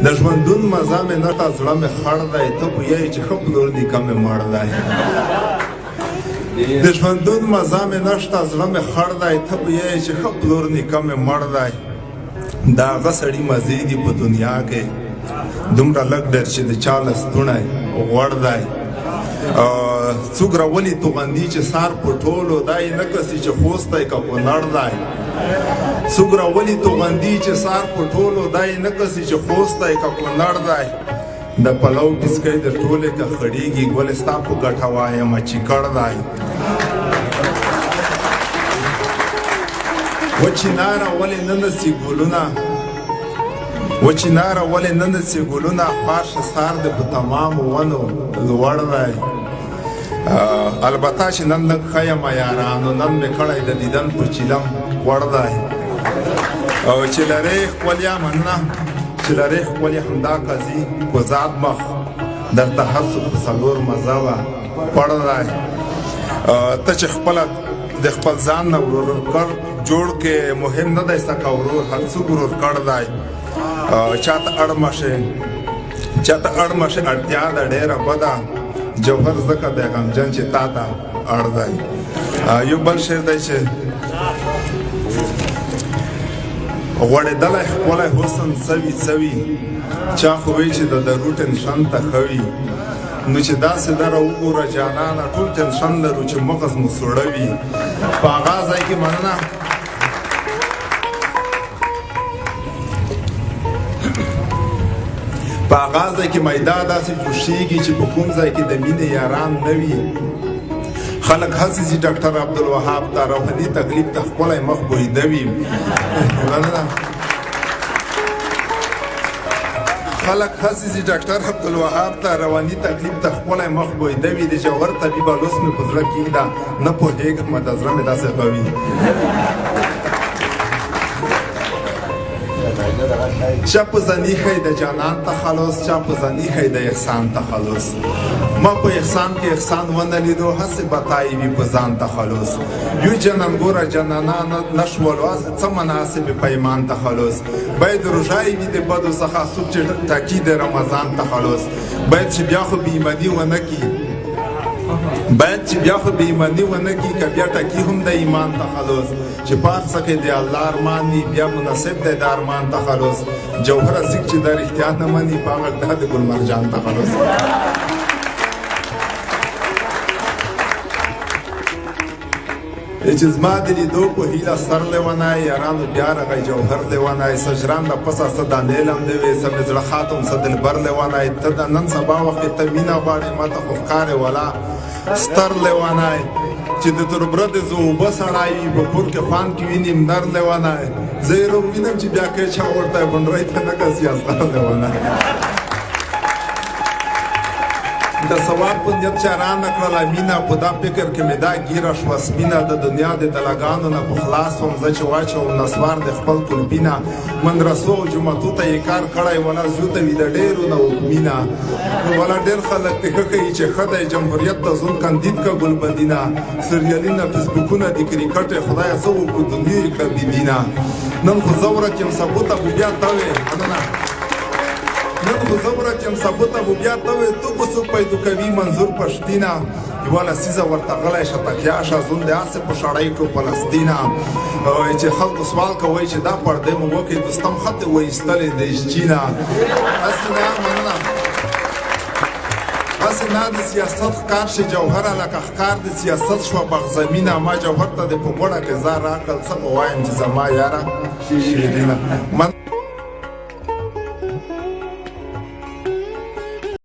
د ژوندون مزه مې نټه زړه مې خړ دی ته پوهیږې چې ښه پلور نیکه مې مړ دی د ژوندون مزه مې نشته زړه مې خړ دی ته پوهیږې چې ښه پلور نیکه مې مړ دی د هغه سړي مزې دي په دنیا کې دومره لږ ډېر چې د چا لستوڼی غوړ دی څوک راولي توغندي چې سار په ټولو دا یې نه کسي چې خوست دی که کونړ دی څوک راولي توغندي چې سار په ټولو دا یې نه کسي چې خوست دی که کونړ دی د پلو کسکی د ټولې که خړېږي ګلې ستا په ګټه وایمه چې کړ دی وچیناره ولې نه نڅي ګلونه وچیناره ولې نه نڅي ګلونه خواښ سار دی په تمامو ونو لوړ دی البته چې نن لږ ښه یم یارانو نن مې کړی د دیدن په چیلم غوړ دی او چې لرې ښکلیا مننه چې لرې ښکلې همدا قضي په ذات مخ درته هڅو په څلور مزه وه پړ دی ته چې خپله د خپل ځان نه ورور جوړ کې مهم نه دی څکه ورور هر څوک ورور کړ دی چاته اړمه شي اړتیا ده ډېره بده جوهر ځکه دی غمجن چې تا ته اړ دی یو بل شعر دی چې غوړېدلی ښکلی حسن سوي چا خو وی چې د درو ټنشن ته ښه وي نو چې داسې دره وګوره جانانه ټول ټنشن لرو چې مغز مو سوړه وي په هغه ځای کې مننه په هغه ځای کې میدا داسې جوشېږي چې په کوم ځای کې د مینې یاران نه وي خلک هسې ځي ډاکټر عبدالوهاب ته روحاني تکلیف ته ښکلی مخ بویده وي خلک هسې ځي ډاکټر عبدالوهاب ته رواني تکلیف ته ښکلی مخ بویده وي د جوهر طبیبه لوس مې په زړه کېږده نه پوهېږم د زړه مې داسې ښه وي چا په زنی خی د جانان تخلص چا په زنی خی د احسان تخلص ما په احسان کې احسان ونه لیدو هسې بتایي وي په ځان تخلص یو جنان ګوره جنانان نشولو څه مناسب پیمان تخلص باید روژای وي د بدو څخه څوک چې ټاکي د رمضان تخلص باید چې بیا خو بېایماني ونه کړي باید چې بیا خو بېایماني ونه کړي که بیا ټکي هم د ایمان تخلص چې په هر څه کې د الله ارمان وي بیا مناسب دی د ارمان تخلص جوهره ځیږ چې دا رښتیا نه مني په هغه دا د ګلمرجان تخلص چې زما د لیدو په هیله سر لیونی یارانو بیا رغی جوهر لیونی څه ژرنده پسه څه دانې لمدې وې څه مې زړه خاتم څه دلبر لیونی ته د نن سبا وخت کې ته مینه غواړې ما ته خو ښکارې ولا ستر لیونی چې د تربره د زه اوبه سړی وي په کور کې خوان کې وینم نر لیونی زه یې وینم چې بیا که چا ورته بنډرۍ ته نه کسي اصغر لیونی د ثواب په نیت چې رانه کړله مینه په دا فکر کې مې دا ګیره شوه سپینه د دنیا د دلګانو نه په خلاص وم زه چې واچوم نسوار د خپل کلبینه مدرسو او جوماتو ته یې کار کړی ولا زو ته وي د ډېرو نه وکمینه ولا ډېر خلک دې ښه کوي چې ښه دی جمهوریت ته زون کاندید که ګلبدینه سریالونه فیسبوکونه د کرکټ یې خدایه څه وکړو دنیا یې کړه بېدینه نن خو زه ورک یم سبو ته خو بیا ته وې نن خو زه ورک یم سبو ته خو بیا ته وې تو به څوک پیدا کوي منظور پښتینه یوه لسیزه ورته غلی شه تکیا شه زون د هسې په شړی کړو فلسطینه چې خلکو سوال کوئ چې دا پردې مو وکړې دوستم خطې وایستلې د اشجینه هسې نه مننه هسې نه د سیاست ښکار شي جوهره لکه ښکار د سیاست شوه بغزمینه ما جوهر ته د په غوړه کې ځان راکړل څه به وایم چې زما یاره شیرینه